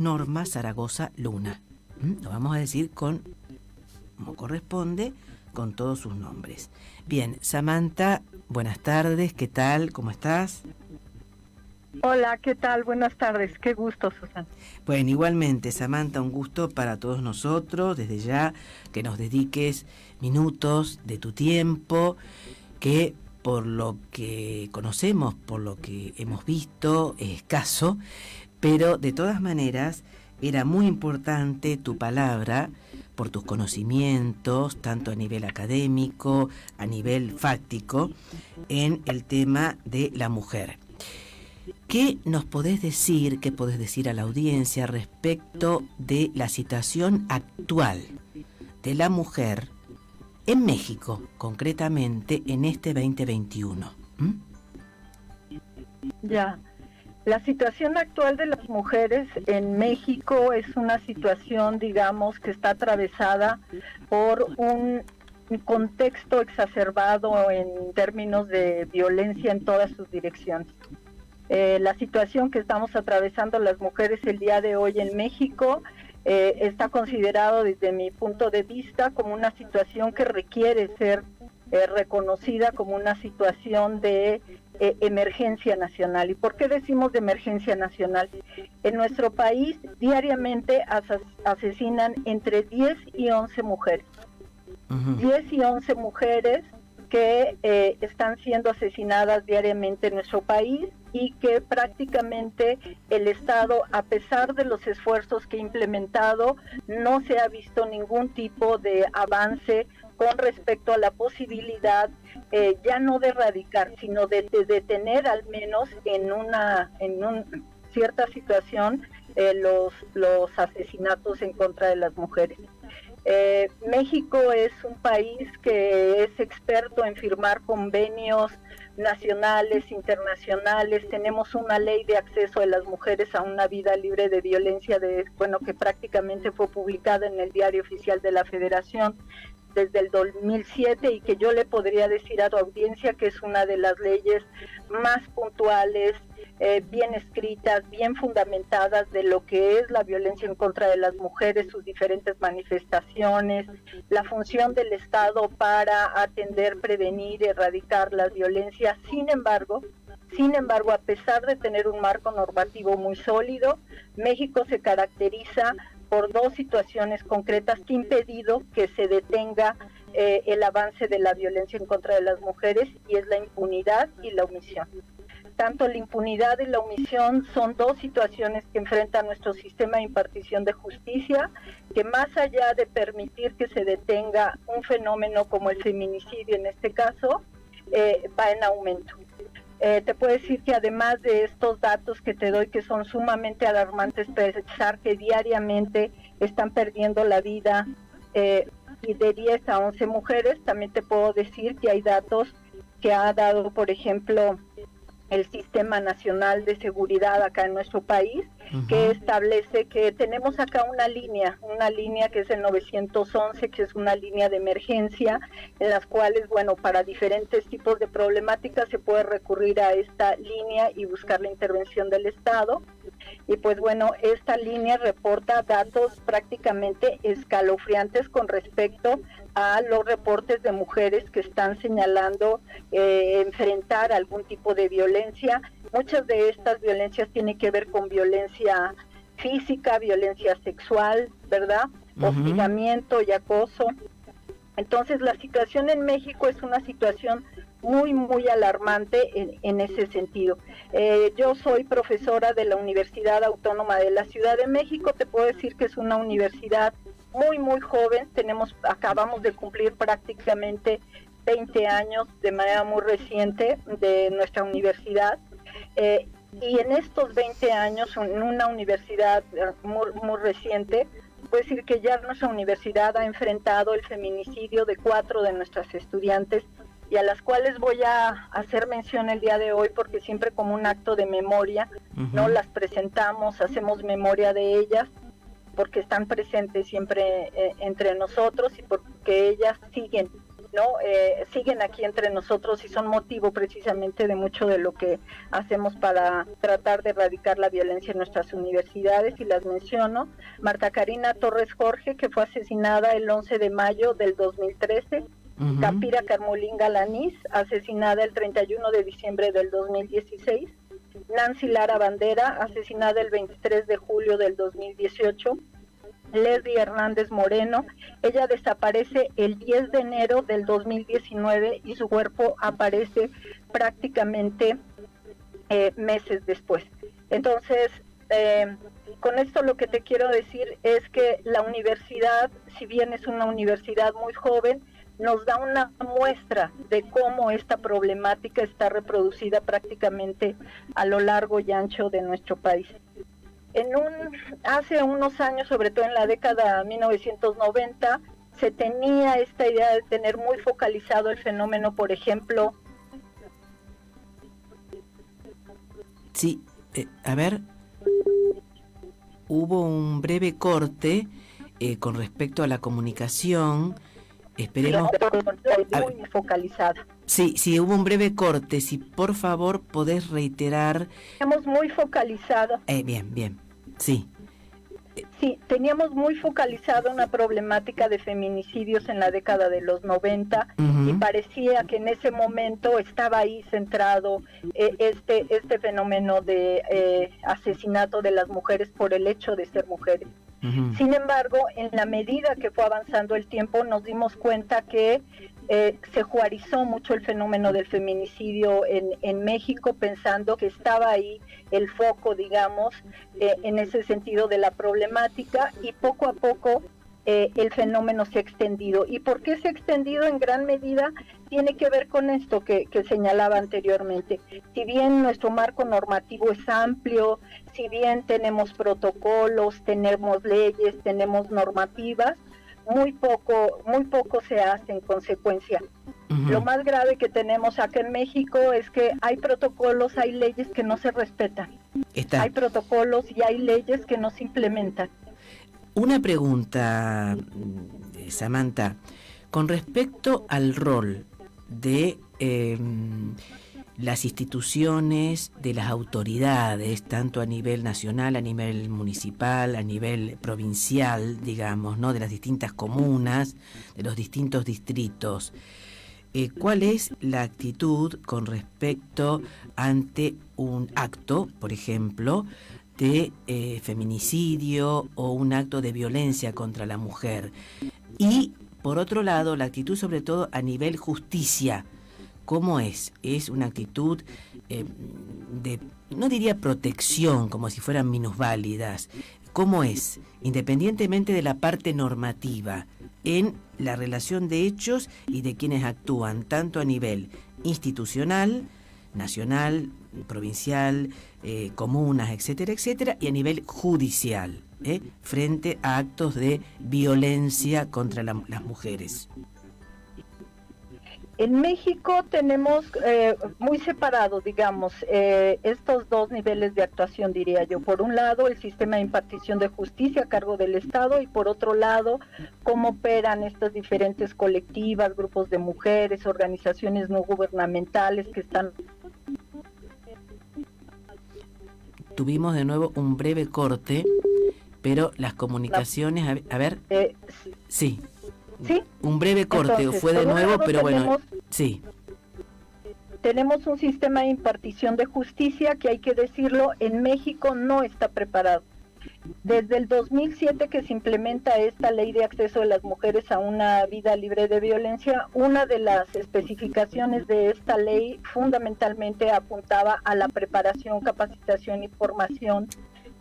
Norma Zaragoza Luna. Lo vamos a decir como corresponde, con todos sus nombres. Bien, Samantha, buenas tardes, ¿qué tal? ¿Cómo estás? Hola, ¿qué tal? Buenas tardes, qué gusto, Susana. Bueno, igualmente, Samantha, un gusto para todos nosotros, desde ya que nos dediques minutos de tu tiempo, que por lo que conocemos, por lo que hemos visto, es escaso, pero de todas maneras era muy importante tu palabra por tus conocimientos, tanto a nivel académico, a nivel fáctico, en el tema de la mujer. ¿Qué nos podés decir, qué podés decir a la audiencia respecto de la situación actual de la mujer en México, concretamente en este 2021? Ya, la situación actual de las mujeres en México es una situación, digamos, que está atravesada por un contexto exacerbado en términos de violencia en todas sus direcciones. La situación que estamos atravesando las mujeres el día de hoy en México está considerado desde mi punto de vista como una situación que requiere ser reconocida como una situación de emergencia nacional. ¿Y por qué decimos de emergencia nacional? En nuestro país diariamente asesinan entre 10 y 11 mujeres. 10 y 11 mujeres que están siendo asesinadas diariamente en nuestro país y que prácticamente el Estado, a pesar de los esfuerzos que ha implementado, no se ha visto ningún tipo de avance con respecto a la posibilidad ya no de erradicar, sino de detener al menos en una cierta situación los asesinatos en contra de las mujeres. México es un país que es experto en firmar convenios nacionales, internacionales. Tenemos una ley de acceso de las mujeres a una vida libre de violencia, que prácticamente fue publicada en el Diario Oficial de la Federación desde el 2007 y que yo le podría decir a tu audiencia que es una de las leyes más puntuales, bien escritas, bien fundamentadas de lo que es la violencia en contra de las mujeres, sus diferentes manifestaciones, la función del Estado para atender, prevenir, erradicar las violencias. Sin embargo, a pesar de tener un marco normativo muy sólido, México se caracteriza por dos situaciones concretas que han impedido que se detenga el avance de la violencia en contra de las mujeres, y es la impunidad y la omisión. Tanto la impunidad y la omisión son dos situaciones que enfrenta nuestro sistema de impartición de justicia, que más allá de permitir que se detenga un fenómeno como el feminicidio en este caso, va en aumento. Te puedo decir que además de estos datos que te doy, que son sumamente alarmantes, pensar que diariamente están perdiendo la vida y de 10 a 11 mujeres, también te puedo decir que hay datos que ha dado, por ejemplo, el Sistema Nacional de Seguridad acá en nuestro país, que establece que tenemos acá una línea que es el 911, que es una línea de emergencia, en las cuales, para diferentes tipos de problemáticas se puede recurrir a esta línea y buscar la intervención del Estado. Y esta línea reporta datos prácticamente escalofriantes con respecto a los reportes de mujeres que están señalando enfrentar algún tipo de violencia. Muchas de estas violencias tienen que ver con violencia física, violencia sexual, ¿verdad? Hostigamiento y acoso. Entonces la situación en México es una situación muy, muy alarmante en ese sentido. Yo soy profesora de la Universidad Autónoma de la Ciudad de México. Te puedo decir que es una universidad muy, muy joven. Acabamos de cumplir prácticamente 20 años de manera muy reciente de nuestra universidad. Y en estos 20 años, en una universidad muy, muy reciente, puedo decir que ya nuestra universidad ha enfrentado el feminicidio de 4 de nuestras estudiantes, y a las cuales voy a hacer mención el día de hoy porque siempre como un acto de memoria, no las presentamos, hacemos memoria de ellas, porque están presentes siempre entre nosotros y porque ellas siguen ¿no? Siguen aquí entre nosotros y son motivo precisamente de mucho de lo que hacemos para tratar de erradicar la violencia en nuestras universidades, y las menciono: Marta Karina Torres Jorge, que fue asesinada el 11 de mayo del 2013, Capira Carmolín Galanís, asesinada el 31 de diciembre del 2016, Nancy Lara Bandera, asesinada el 23 de julio del 2018, Leslie Hernández Moreno, ella desaparece el 10 de enero del 2019 y su cuerpo aparece prácticamente meses después. Entonces, con esto lo que te quiero decir es que la universidad, si bien es una universidad muy joven, nos da una muestra de cómo esta problemática está reproducida prácticamente a lo largo y ancho de nuestro país. Hace unos años, sobre todo en la década de 1990, se tenía esta idea de tener muy focalizado el fenómeno, por ejemplo. Sí, a ver, hubo un breve corte con respecto a la comunicación. Esperemos. Muy focalizada. Sí, hubo un breve corte. Si por favor podés reiterar. Teníamos muy focalizado. Bien, sí. Sí, teníamos muy focalizada una problemática de feminicidios en la década de los 90, y parecía que en ese momento estaba ahí centrado este fenómeno de asesinato de las mujeres por el hecho de ser mujeres. Sin embargo, en la medida que fue avanzando el tiempo, nos dimos cuenta que se juarizó mucho el fenómeno del feminicidio en México, pensando que estaba ahí el foco, digamos, en ese sentido de la problemática, y poco a poco el fenómeno se ha extendido. ¿Y por qué se ha extendido? En gran medida tiene que ver con esto que señalaba anteriormente. Si bien nuestro marco normativo es amplio, si bien tenemos protocolos, tenemos leyes, tenemos normativas, muy poco se hace en consecuencia. Lo más grave que tenemos acá en México es que hay protocolos, hay leyes que no se respetan. Hay protocolos y hay leyes que no se implementan. Una pregunta, Samantha, con respecto al rol de las instituciones, de las autoridades, tanto a nivel nacional, a nivel municipal, a nivel provincial, digamos, ¿no?, de las distintas comunas, de los distintos distritos. ¿Cuál es la actitud con respecto ante un acto, por ejemplo, de feminicidio o un acto de violencia contra la mujer? Y, por otro lado, la actitud sobre todo a nivel justicia. ¿Cómo es? ¿Es una actitud de, no diría protección, como si fueran minusválidas? ¿Cómo es, independientemente de la parte normativa, en la relación de hechos y de quienes actúan, tanto a nivel institucional, nacional, provincial, comunas, etcétera, etcétera, y a nivel judicial, frente a actos de violencia contra las mujeres? En México tenemos muy separados, digamos, estos dos niveles de actuación, diría yo. Por un lado, el sistema de impartición de justicia a cargo del Estado, y por otro lado, cómo operan estas diferentes colectivas, grupos de mujeres, organizaciones no gubernamentales que están... Tuvimos de nuevo un breve corte, pero las comunicaciones... A ver, sí. ¿Sí? Un breve corte. Entonces, fue de nuevo, pero bueno, sí. Tenemos un sistema de impartición de justicia que, hay que decirlo, en México no está preparado. Desde el 2007 que se implementa esta ley de acceso de las mujeres a una vida libre de violencia, una de las especificaciones de esta ley fundamentalmente apuntaba a la preparación, capacitación y formación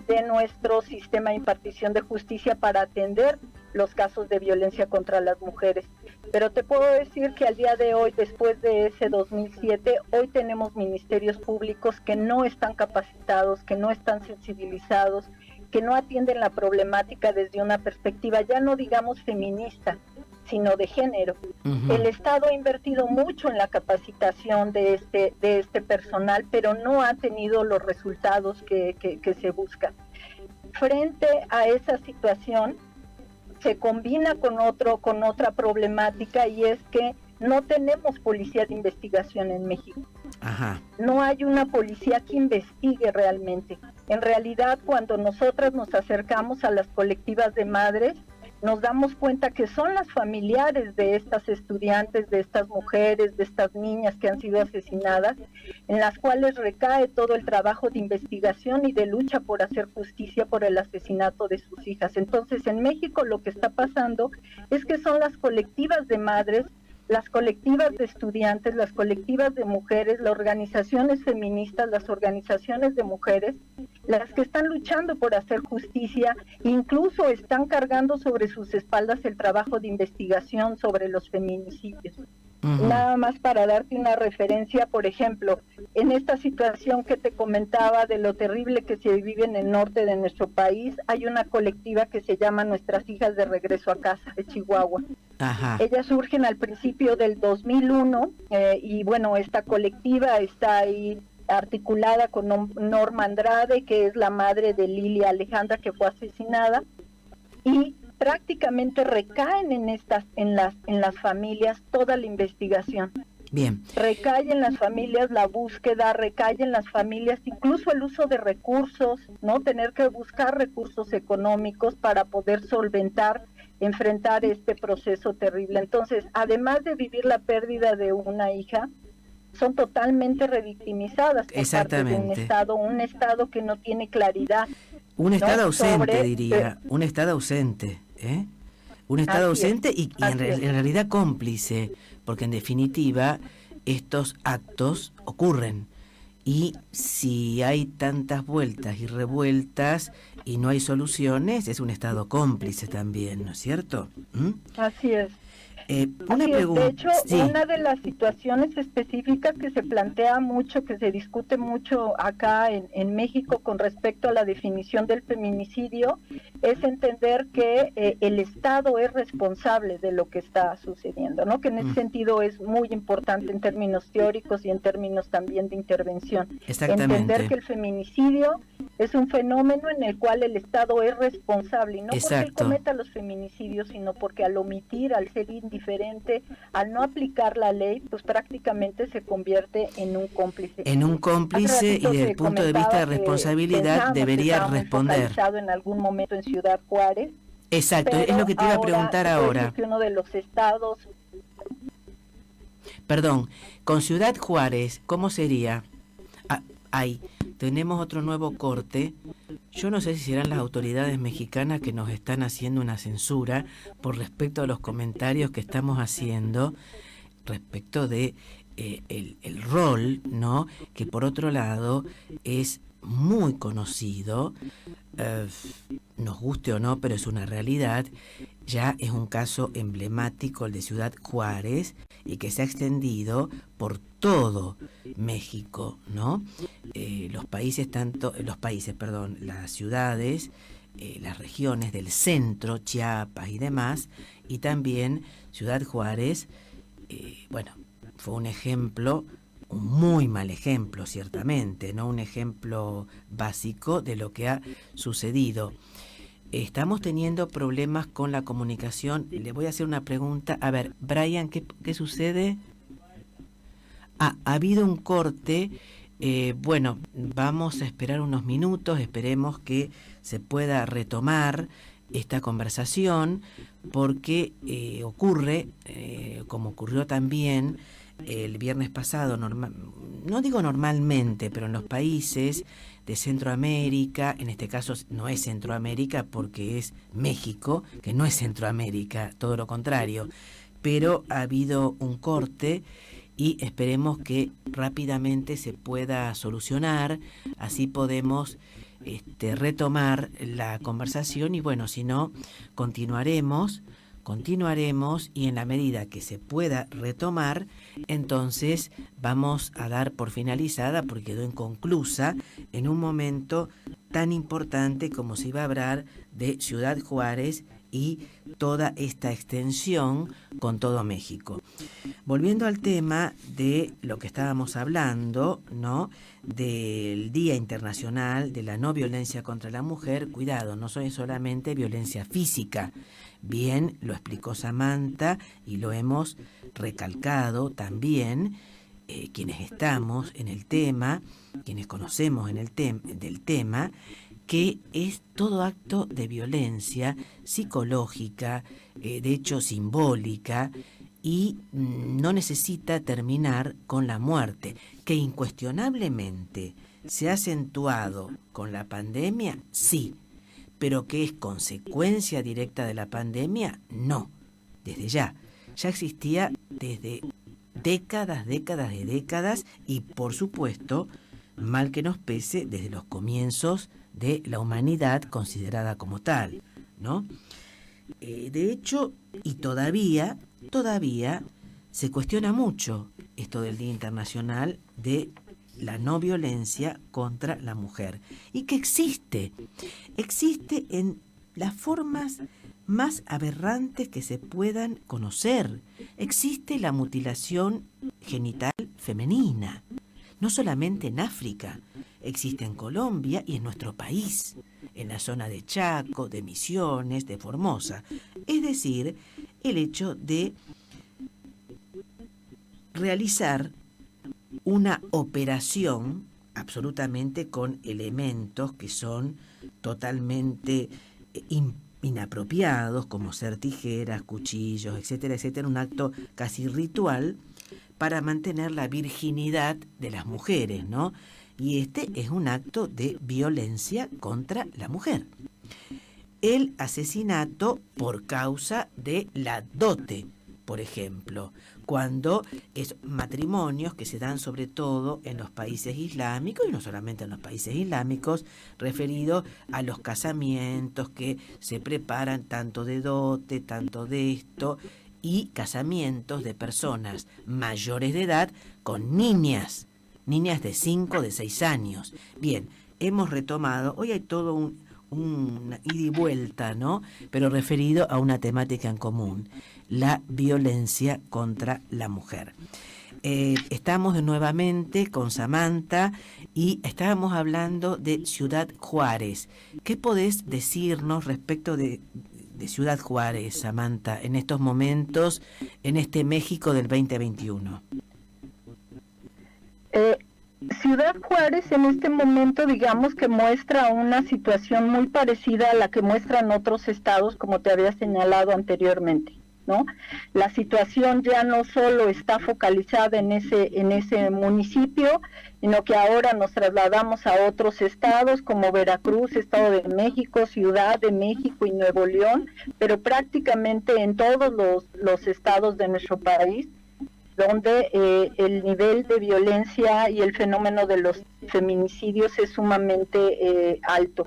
de nuestro sistema de impartición de justicia para atender los casos de violencia contra las mujeres. Pero te puedo decir que al día de hoy, después de ese 2007, hoy tenemos ministerios públicos que no están capacitados, que no están sensibilizados, que no atienden la problemática desde una perspectiva, ya no digamos feminista, sino de género. El Estado ha invertido mucho en la capacitación de este personal, pero no ha tenido los resultados que se buscan. Frente a esa situación, se combina con otra problemática, y es que no tenemos policía de investigación en México. Ajá. No hay una policía que investigue realmente. En realidad, cuando nosotras nos acercamos a las colectivas de madres, nos damos cuenta que son las familiares de estas estudiantes, de estas mujeres, de estas niñas que han sido asesinadas, en las cuales recae todo el trabajo de investigación y de lucha por hacer justicia por el asesinato de sus hijas. Entonces, en México lo que está pasando es que son las colectivas de madres, las colectivas de estudiantes, las colectivas de mujeres, las organizaciones feministas, las organizaciones de mujeres, las que están luchando por hacer justicia, incluso están cargando sobre sus espaldas el trabajo de investigación sobre los feminicidios. Nada más para darte una referencia, por ejemplo, en esta situación que te comentaba de lo terrible que se vive en el norte de nuestro país, hay una colectiva que se llama Nuestras Hijas de Regreso a Casa, de Chihuahua. Ajá. Ellas surgen al principio del 2001 y bueno, esta colectiva está ahí articulada con Norma Andrade, que es la madre de Lilia Alejandra, que fue asesinada, y prácticamente recaen en las familias toda la investigación. Bien. Recae en las familias la búsqueda, recae en las familias incluso el uso de recursos, ¿no? Tener que buscar recursos económicos para poder solventar, enfrentar este proceso terrible. Entonces, además de vivir la pérdida de una hija, son totalmente revictimizadas por parte de un Estado que no tiene claridad. Un Estado ¿no? ausente, diría, un Estado ausente, ¿eh? Un Estado ausente y en realidad cómplice, porque en definitiva estos actos ocurren. Y si hay tantas vueltas y revueltas y no hay soluciones, es un Estado cómplice también, ¿no es cierto? Así es. Una pregunta. De hecho, sí. Una de las situaciones específicas que se plantea mucho, que se discute mucho acá en México con respecto a la definición del feminicidio, es entender que el Estado es responsable de lo que está sucediendo, ¿no? Que en ese sentido es muy importante en términos teóricos y en términos también de intervención. Exactamente. Entender que el feminicidio es un fenómeno en el cual el Estado es responsable, y no porque él cometa los feminicidios, sino porque al omitir, al ser indiferente, al no aplicar la ley, pues prácticamente se convierte en un cómplice. En un cómplice y desde el punto de vista de responsabilidad debería responder. En algún momento en Ciudad Juárez. Exacto, es lo que te iba a preguntar ahora. Que uno de los estados... Perdón, con Ciudad Juárez, ¿cómo sería? Ahí tenemos otro nuevo corte. Yo no sé si serán las autoridades mexicanas que nos están haciendo una censura por respecto a los comentarios que estamos haciendo respecto de el rol, ¿no? Que por otro lado es muy conocido, nos guste o no, pero es una realidad. Ya es un caso emblemático el de Ciudad Juárez y que se ha extendido por todo México, ¿no? Las ciudades, las regiones del centro, Chiapas y demás, y también Ciudad Juárez, fue un ejemplo, un muy mal ejemplo, ciertamente, no un ejemplo básico de lo que ha sucedido. Estamos teniendo problemas con la comunicación. Le voy a hacer una pregunta. A ver, Brian, ¿qué sucede? Ha habido un corte. Vamos a esperar unos minutos. Esperemos que se pueda retomar esta conversación, porque ocurre, como ocurrió también el viernes pasado, no digo normalmente, pero en los países de Centroamérica, en este caso no es Centroamérica porque es México, que no es Centroamérica, todo lo contrario, pero ha habido un corte y esperemos que rápidamente se pueda solucionar, así podemos retomar la conversación y si no, continuaremos y en la medida que se pueda retomar, entonces vamos a dar por finalizada, porque quedó inconclusa en un momento tan importante como se iba a hablar de Ciudad Juárez y toda esta extensión con todo México. Volviendo al tema de lo que estábamos hablando, ¿no? Del Día Internacional de la No Violencia contra la Mujer, cuidado, no soy solamente violencia física. Bien, lo explicó Samantha y lo hemos recalcado también quienes estamos en el tema, quienes conocemos del tema, que es todo acto de violencia psicológica, de hecho simbólica, y no necesita terminar con la muerte, que incuestionablemente se ha acentuado con la pandemia, sí, pero que es consecuencia directa de la pandemia, no, desde ya existía desde décadas y por supuesto, mal que nos pese, desde los comienzos de la humanidad considerada como tal, ¿no? De hecho, y todavía se cuestiona mucho esto del Día Internacional de la no violencia contra la mujer, y que existe en las formas más aberrantes que se puedan conocer. Existe la mutilación genital femenina, no solamente en África, existe en Colombia y en nuestro país, en la zona de Chaco, de Misiones, de Formosa. Es decir, el hecho de realizar una operación absolutamente con elementos que son totalmente inapropiados, como ser tijeras, cuchillos, etcétera, etcétera, un acto casi ritual para mantener la virginidad de las mujeres, ¿no? Y este es un acto de violencia contra la mujer. El asesinato por causa de la dote, por ejemplo, cuando es matrimonios que se dan sobre todo en los países islámicos, y no solamente en los países islámicos, referido a los casamientos que se preparan tanto de dote, tanto de esto, y casamientos de personas mayores de edad con niñas de 5, de 6 años. Bien, hemos retomado, hoy hay todo un ida y vuelta, ¿no? Pero referido a una temática en común, la violencia contra la mujer. Estamos nuevamente con Samantha y estábamos hablando de Ciudad Juárez. ¿Qué podés decirnos respecto de Ciudad Juárez, Samantha, en estos momentos, en este México del 2021? Ciudad Juárez en este momento, digamos que muestra una situación muy parecida a la que muestran otros estados, como te había señalado anteriormente, ¿no? La situación ya no solo está focalizada en ese municipio, sino que ahora nos trasladamos a otros estados como Veracruz, Estado de México, Ciudad de México y Nuevo León, pero prácticamente en todos los estados de nuestro país, donde el nivel de violencia y el fenómeno de los feminicidios es sumamente alto.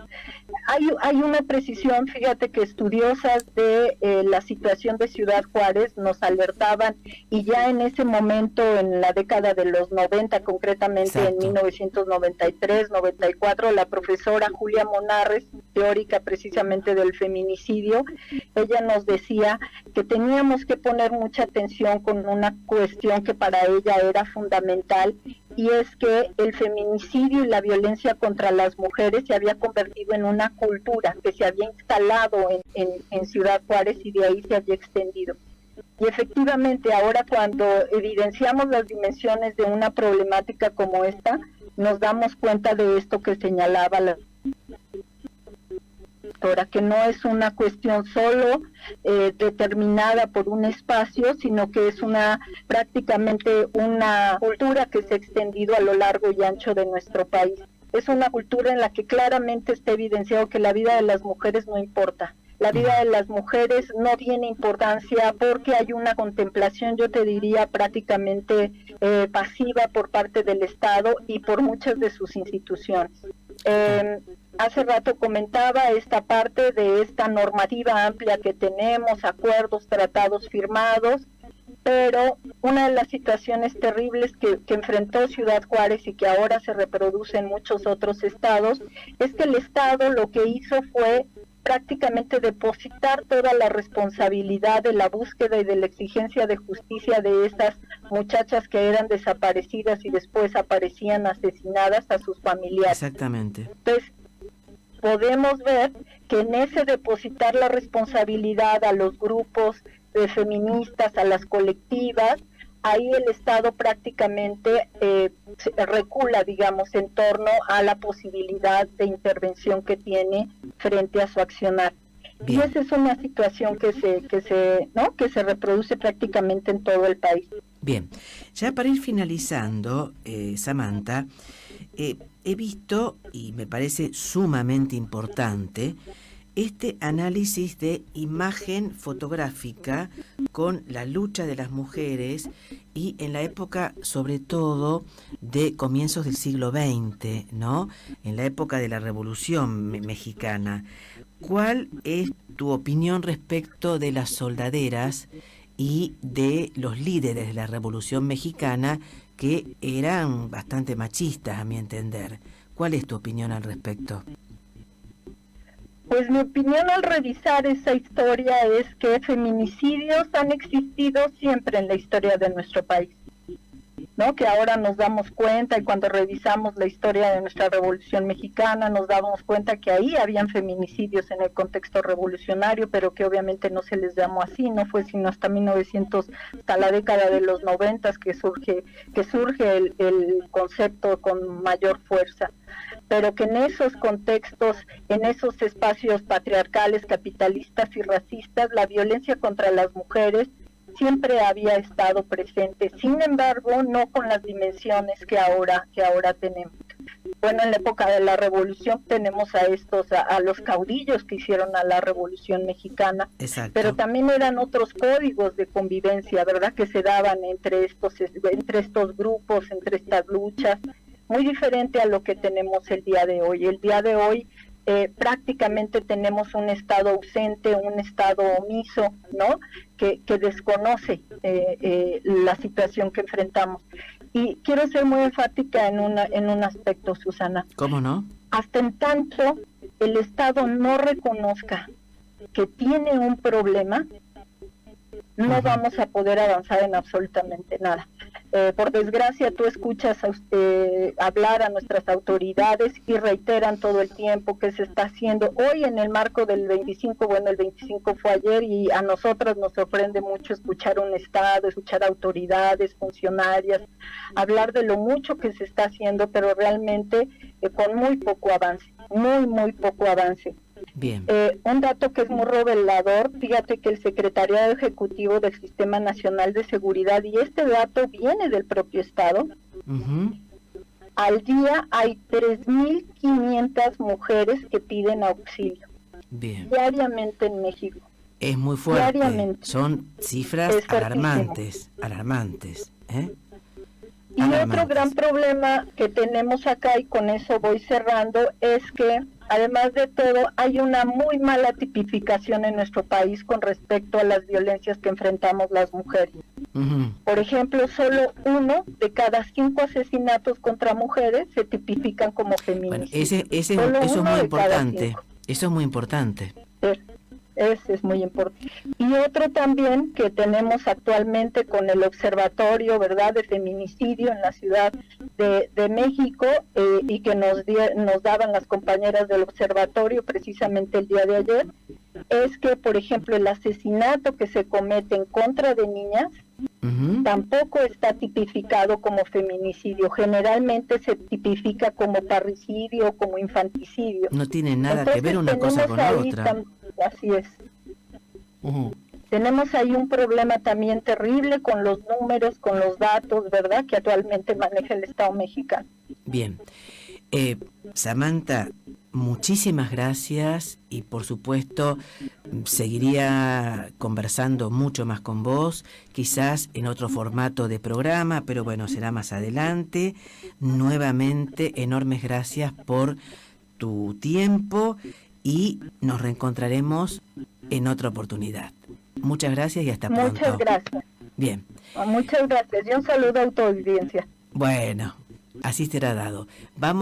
Hay una precisión, fíjate que estudiosas de la situación de Ciudad Juárez nos alertaban, y ya en ese momento, en la década de los 90, concretamente Exacto. En 1993-94, la profesora Julia Monarres, teórica precisamente del feminicidio, ella nos decía que teníamos que poner mucha atención con una cuestión que para ella era fundamental, y es que el feminicidio y la violencia contra las mujeres se había convertido en una cultura que se había instalado en Ciudad Juárez y de ahí se había extendido. Y efectivamente ahora cuando evidenciamos las dimensiones de una problemática como esta, nos damos cuenta de esto que señalaba la doctora, que no es una cuestión solo determinada por un espacio, sino que es prácticamente una cultura que se ha extendido a lo largo y ancho de nuestro país. Es una cultura en la que claramente está evidenciado que la vida de las mujeres no importa. La vida de las mujeres no tiene importancia porque hay una contemplación, yo te diría, prácticamente pasiva por parte del Estado y por muchas de sus instituciones. Hace rato comentaba esta parte de esta normativa amplia que tenemos, acuerdos, tratados firmados, pero una de las situaciones terribles que enfrentó Ciudad Juárez y que ahora se reproduce en muchos otros estados, es que el Estado lo que hizo fue prácticamente depositar toda la responsabilidad de la búsqueda y de la exigencia de justicia de estas muchachas que eran desaparecidas y después aparecían asesinadas a sus familiares. Exactamente. Entonces, podemos ver que en ese depositar la responsabilidad a los grupos de feministas, a las colectivas, ahí el Estado prácticamente recula, digamos, en torno a la posibilidad de intervención que tiene frente a su accionar. Bien. Y esa es una situación que se reproduce prácticamente en todo el país. Bien, ya para ir finalizando, Samantha, he visto, y me parece sumamente importante, este análisis de imagen fotográfica con la lucha de las mujeres y en la época, sobre todo, de comienzos del siglo XX, ¿no? En la época de la Revolución Mexicana. ¿Cuál es tu opinión respecto de las soldaderas y de los líderes de la Revolución Mexicana que eran bastante machistas, a mi entender? ¿Cuál es tu opinión al respecto? Pues mi opinión al revisar esa historia es que feminicidios han existido siempre en la historia de nuestro país, ¿no? Que ahora nos damos cuenta, y cuando revisamos la historia de nuestra Revolución Mexicana nos damos cuenta que ahí habían feminicidios en el contexto revolucionario, pero que obviamente no se les llamó así, no fue sino hasta 1900, hasta la década de los 90 que surge el concepto con mayor fuerza. Pero que en esos contextos, en esos espacios patriarcales, capitalistas y racistas, la violencia contra las mujeres siempre había estado presente, sin embargo, no con las dimensiones que ahora tenemos. Bueno, en la época de la Revolución tenemos a los caudillos que hicieron a la Revolución Mexicana. Exacto. Pero también eran otros códigos de convivencia, ¿verdad?, que se daban entre estos grupos, entre estas luchas, muy diferente a lo que tenemos el día de hoy. El día de hoy prácticamente tenemos un Estado ausente, un Estado omiso, ¿no?, que desconoce la situación que enfrentamos. Y quiero ser muy enfática en un aspecto, Susana. ¿Cómo no? Hasta en tanto el Estado no reconozca que tiene un problema, no vamos a poder avanzar en absolutamente nada. Por desgracia, tú escuchas hablar a nuestras autoridades y reiteran todo el tiempo que se está haciendo. Hoy en el marco del 25, bueno, el 25 fue ayer y a nosotras nos sorprende mucho escuchar un Estado, escuchar autoridades, funcionarias, hablar de lo mucho que se está haciendo, pero realmente con muy poco avance, muy poco avance. Bien. Un dato que es muy revelador, fíjate que el Secretariado Ejecutivo del Sistema Nacional de Seguridad, y este dato viene del propio Estado, al día hay 3.500 mujeres que piden auxilio. Bien. Diariamente en México. Es muy fuerte. Diariamente. Son cifras alarmantes. Y otro gran problema que tenemos acá, y con eso voy cerrando, es que además de todo hay una muy mala tipificación en nuestro país con respecto a las violencias que enfrentamos las mujeres. Por ejemplo, solo 1 de cada 5 asesinatos contra mujeres se tipifican como feminicidios. Bueno, eso es muy importante. Eso es muy importante. Ese es muy importante. Y otro también que tenemos actualmente con el observatorio, ¿verdad?, de feminicidio en la Ciudad de México, y que nos daban las compañeras del observatorio precisamente el día de ayer, es que, por ejemplo, el asesinato que se comete en contra de niñas tampoco está tipificado como feminicidio. Generalmente se tipifica como parricidio, como infanticidio. No tiene nada que ver una cosa con la otra. Así es. Tenemos ahí un problema también terrible con los números, con los datos, ¿verdad?, que actualmente maneja el Estado mexicano. Bien. Samantha, muchísimas gracias y por supuesto seguiría conversando mucho más con vos, quizás en otro formato de programa, pero bueno, será más adelante. Nuevamente, enormes gracias por tu tiempo y nos reencontraremos en otra oportunidad. Muchas gracias y hasta pronto. Muchas gracias. Bien. Muchas gracias y un saludo a tu audiencia. Bueno, así será dado. Vamos.